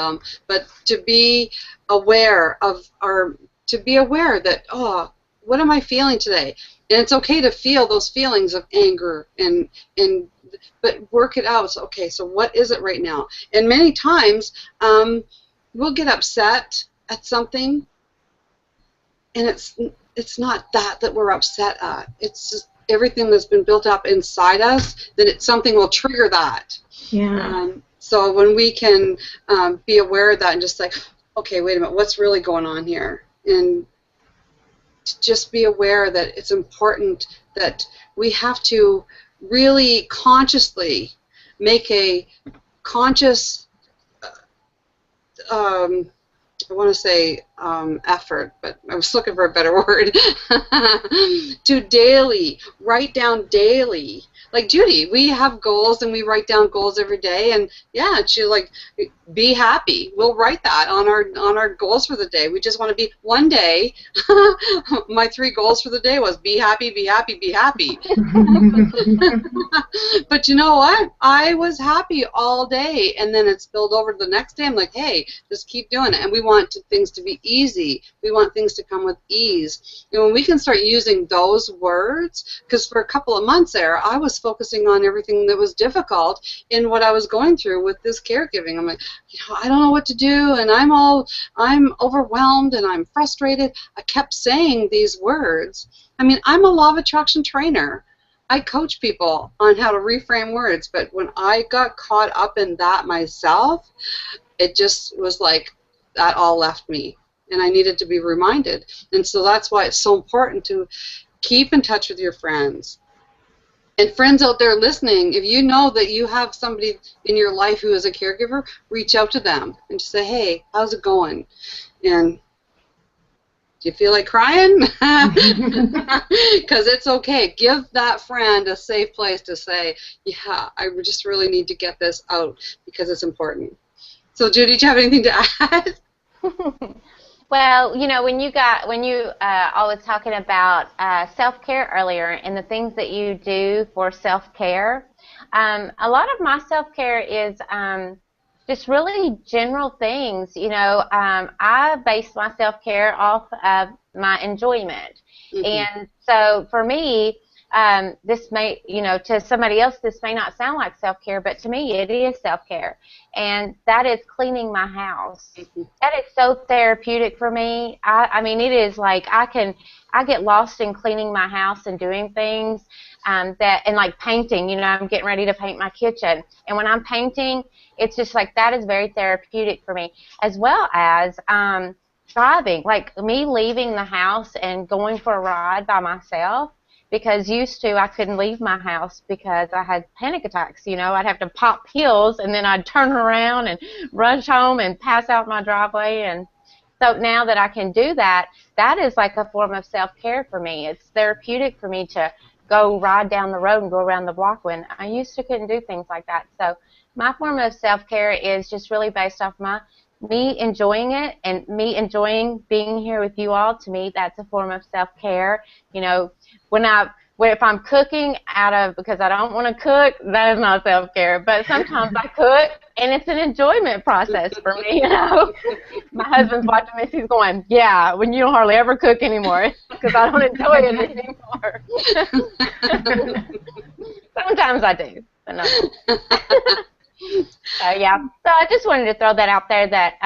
A: but to be aware that, oh, what am I feeling today? And it's okay to feel those feelings of anger but work it out. So, okay, so what is it right now? And many times we'll get upset at something, and it's not that we're upset at. It's just everything that's been built up inside us, then something will trigger that.
C: Yeah.
A: So when we can be aware of that and just like, okay, wait a minute, what's really going on here? And to just be aware that it's important that we have to really consciously make a conscious, I want to say effort, but I was looking for a better word, to daily, write down daily. Like Judy, we have goals and we write down goals every day, and yeah, she's like, be happy. We'll write that on our goals for the day. We just want to be one day. My 3 goals for the day was be happy, be happy, be happy. But you know what? I was happy all day, and then it spilled over to the next day. I'm like, hey, just keep doing it. And we want things to be easy. We want things to come with ease. And when we can start using those words, because for a couple of months there, I was focusing on everything that was difficult in what I was going through with this caregiving. I'm like, I don't know what to do, and I'm overwhelmed, and I'm frustrated. I kept saying these words. I mean, I'm a law of attraction trainer. I coach people on how to reframe words, but when I got caught up in that myself, it just was like that all left me, and I needed to be reminded. And so that's why it's so important to keep in touch with your friends. And friends out there listening, if you know that you have somebody in your life who is a caregiver, reach out to them and just say, hey, how's it going? And do you feel like crying? Because it's okay. Give that friend a safe place to say, yeah, I just really need to get this out because it's important. So Judy, do you have anything to add?
B: Well, you know, when you all was talking about self-care earlier and the things that you do for self-care, a lot of my self-care is just really general things. You know, I base my self-care off of my enjoyment. Mm-hmm. And so for me, this may, you know, to somebody else this may not sound like self-care, but to me it is self-care, and that is cleaning my house. Mm-hmm. That is so therapeutic for me. I mean, it is like I get lost in cleaning my house and doing things and like painting. You know, I'm getting ready to paint my kitchen, and when I'm painting, it's just like that is very therapeutic for me, as well as driving, like me leaving the house and going for a ride by myself. Because used to, I couldn't leave my house because I had panic attacks. You know, I'd have to pop pills, and then I'd turn around and rush home and pass out my driveway. And so now that I can do that, that is like a form of self-care for me. It's therapeutic for me to go ride down the road and go around the block when I used to couldn't do things like that. So my form of self-care is just really based off me enjoying it and me enjoying being here with you all. To me, that's a form of self-care. You know, if I'm cooking because I don't want to cook, that is not self-care. But sometimes I cook, and it's an enjoyment process for me. You know, my husband's watching this. He's going, "Yeah, when you don't hardly ever cook anymore, because I don't enjoy it anymore." Sometimes I do, but no. Yeah, so I just wanted to throw that out there that,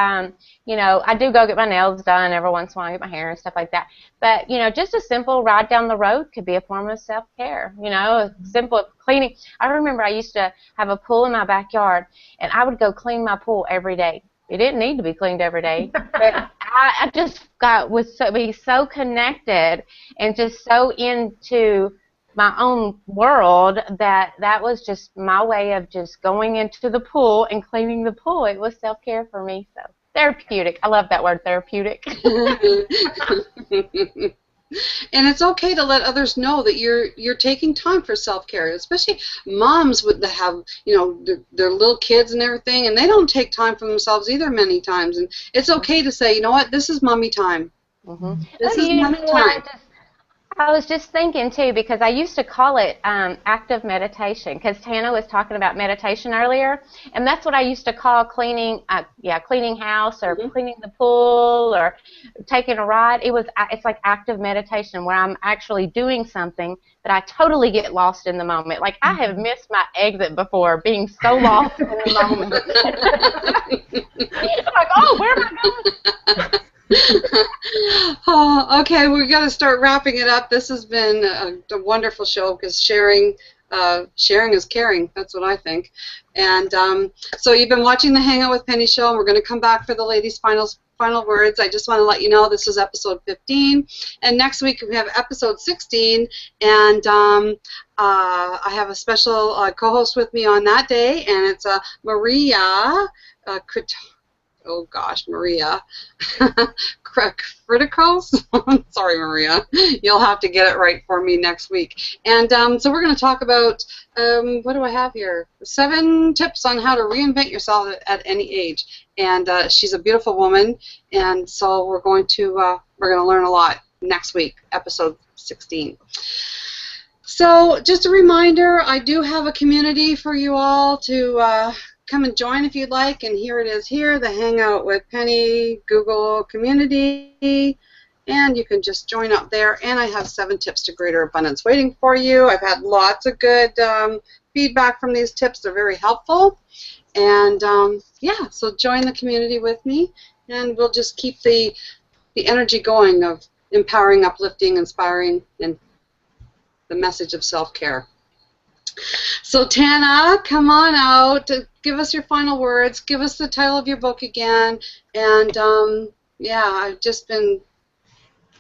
B: you know, I do go get my nails done every once in a while, get my hair and stuff like that. But, you know, just a simple ride down the road could be a form of self-care, you know, simple cleaning. I remember I used to have a pool in my backyard, and I would go clean my pool every day. It didn't need to be cleaned every day, but I just be so connected and just so into my own world that was just my way of just going into the pool and cleaning the pool. It was self-care for me. So therapeutic. I love that word, therapeutic.
A: And it's okay to let others know that you're taking time for self-care, especially moms that have, you know, their little kids and everything, and they don't take time for themselves either many times. And it's okay to say, you know what, this is mommy time. Mm-hmm. This is mommy time.
B: I was just thinking, too, because I used to call it active meditation, because Tanna was talking about meditation earlier, and that's what I used to call cleaning house or mm-hmm. cleaning the pool or taking a ride. It's like active meditation where I'm actually doing something that I totally get lost in the moment. Like, I have missed my exit before, being so lost in the moment. Like, oh, where am I going?
A: Oh, Oh, okay, we've got to start wrapping it up. This has been a wonderful show because sharing is caring. That's what I think. And so you've been watching the Hangout with Penny show, and we're going to come back for the ladies' final words. I just want to let you know this is episode 15, and next week we have episode 16, and I have a special co-host with me on that day, and it's Maria. Oh gosh, Maria. Criticals? Sorry, Maria. You'll have to get it right for me next week. And so we're going to talk about, what do I have here? 7 tips on how to reinvent yourself at any age. And she's a beautiful woman, and so we're going to learn a lot next week, episode 16. So just a reminder, I do have a community for you all to come and join if you'd like, and here it is here, the Hangout with Penny Google community, and you can just join up there, and I have 7 tips to greater abundance waiting for you. I've had lots of good feedback from these tips. They're very helpful, and yeah, so join the community with me, and we'll just keep the energy going of empowering, uplifting, inspiring, and the message of self-care. So Tanna, come on out, give us your final words, give us the title of your book again, and yeah, I've just been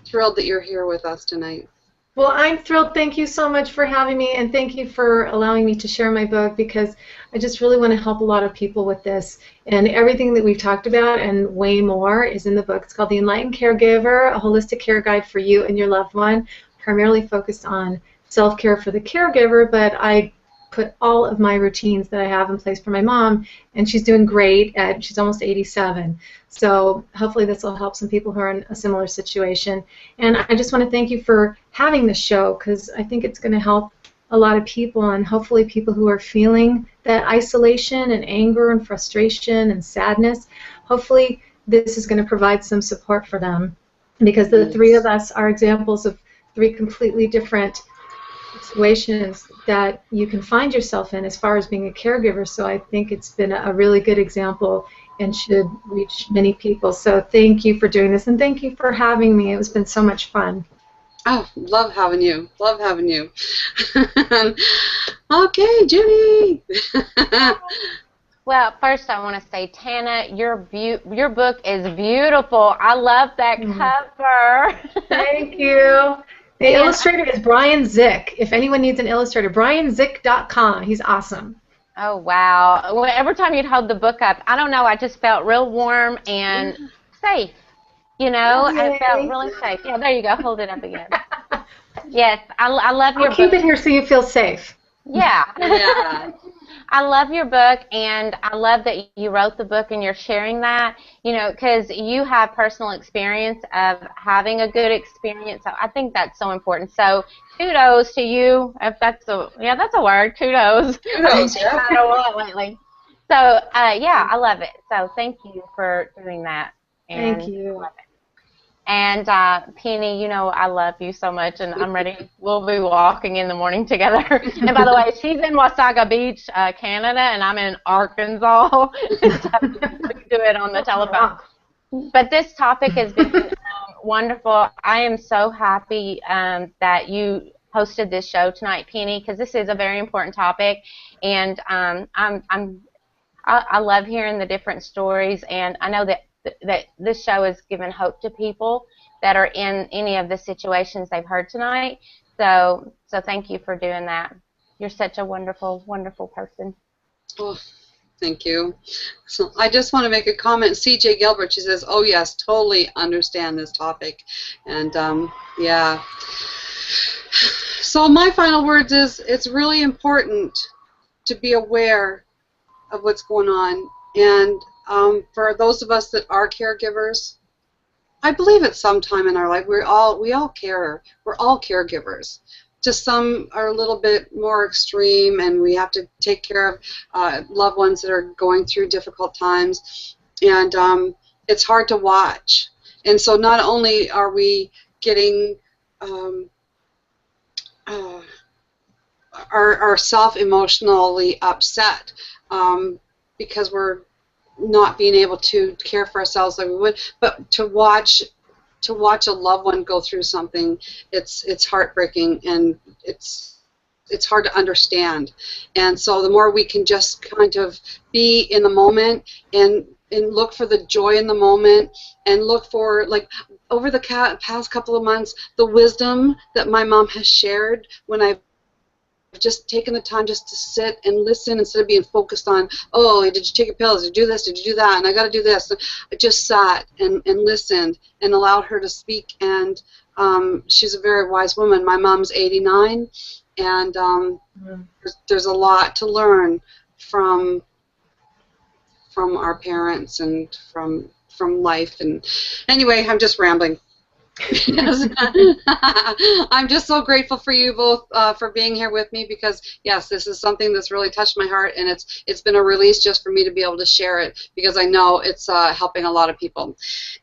A: thrilled that you're here with us tonight.
C: Well, I'm thrilled. Thank you so much for having me, and thank you for allowing me to share my book, because I just really want to help a lot of people with this. And everything that we've talked about and way more is in the book. It's called The Enlightened Caregiver, a holistic care guide for you and your loved one, primarily focused on self-care for the caregiver, but I put all of my routines that I have in place for my mom, and she's doing great. She's almost 87. So hopefully this will help some people who are in a similar situation. And I just want to thank you for having this show, because I think it's going to help a lot of people, and hopefully people who are feeling that isolation and anger and frustration and sadness, hopefully this is going to provide some support for them, because the 3 of us are examples of 3 completely different situations that you can find yourself in as far as being a caregiver. So I think it's been a really good example and should reach many people. So thank you for doing this, and thank you for having me. It's been so much fun.
A: Oh, love having you. Love having you. Okay, Judy.
B: Well, first I want to say, Tanna, your book is beautiful. I love that cover.
C: Thank you. The illustrator is Brian Zick. If anyone needs an illustrator, brianzick.com. He's awesome.
B: Oh, wow. Well, every time you'd hold the book up, I don't know, I just felt real warm and safe. You know, I felt really safe. Yeah, there you go. Hold it up again. Yes, I love your book.
C: I'll keep it here so you feel safe.
B: Yeah.
A: Yeah.
B: I love your book, and I love that you wrote the book and you're sharing that, you know, because you have personal experience of having a good experience. So I think that's so important. So kudos to you, if that's a word, kudos.
A: Kudos, yeah.
B: I don't want it lately. So, yeah, I love it. So thank you for doing that. And
C: Thank you.
B: I love it. And Penny, you know I love you so much, and I'm ready. We'll be walking in the morning together. And by the way, she's in Wasaga Beach, Canada, and I'm in Arkansas. So we do it on the telephone. But this topic has been wonderful. I am so happy that you hosted this show tonight, Penny, because this is a very important topic, and I love hearing the different stories, and I know that this show has given hope to people that are in any of the situations they've heard tonight. So thank you for doing that. You're such a wonderful, wonderful person.
A: Oh, thank you. So I just want to make a comment. CJ Gilbert, she says, oh yes, totally understand this topic. And yeah. So my final words is, it's really important to be aware of what's going on. And for those of us that are caregivers, I believe at some time in our life we all care. We're all caregivers. Just some are a little bit more extreme, and we have to take care of loved ones that are going through difficult times, and it's hard to watch. And so not only are we getting ourself emotionally upset because we're not being able to care for ourselves like we would, but to to watch a loved one go through something, it's heartbreaking, and it's hard to understand. And so the more we can just kind of be in the moment and look for the joy in the moment, and look for, like, over the past couple of months, the wisdom that my mom has shared when I've just taken the time just to sit and listen instead of being focused on, oh, did you take your pills, did you do this, did you do that, and I got to do this. I just sat and listened and allowed her to speak, and she's a very wise woman. My mom's 89, and there's a lot to learn from our parents and from life. And anyway, I'm just rambling. I'm just so grateful for you both for being here with me, because yes, this is something that's really touched my heart, and it's been a release just for me to be able to share it, because I know it's helping a lot of people.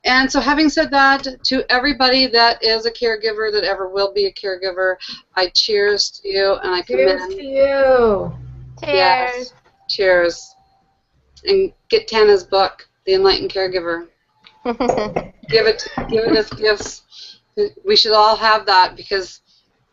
A: And so, having said that, to everybody that is a caregiver, that ever will be a caregiver, I cheers to you, and I commend.
C: Cheers to you.
B: Cheers.
A: Yes, cheers. And get Tanna's book, The Enlightened Caregiver. Give it as gifts. We should all have that, because,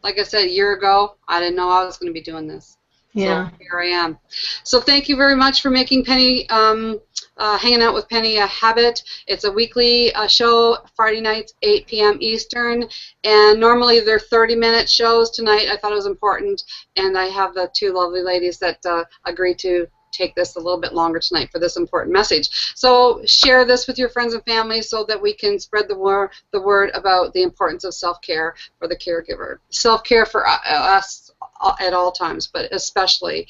A: like I said, a year ago, I didn't know I was going to be doing this.
C: Yeah.
A: So here I am. So thank you very much for making Penny, Hanging Out with Penny a habit. It's a weekly show, Friday nights, 8 p.m. Eastern, and normally they're 30-minute shows. Tonight I thought it was important, and I have the two lovely ladies that agreed to take this a little bit longer tonight for this important message. So share this with your friends and family so that we can spread the word about the importance of self-care for the caregiver. Self-care for us at all times, but especially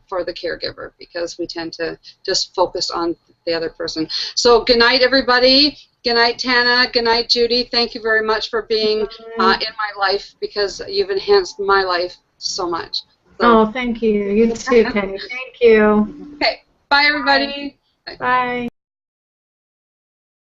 A: for the caregiver, because we tend to just focus on the other person. So good night, everybody. Good night, Tanna. Good night, Judy. Thank you very much for being in my life, because you've enhanced my life so much. So.
C: Oh, thank you. You too, Penny. Thank you.
A: Okay. Bye, everybody.
C: Bye. Bye.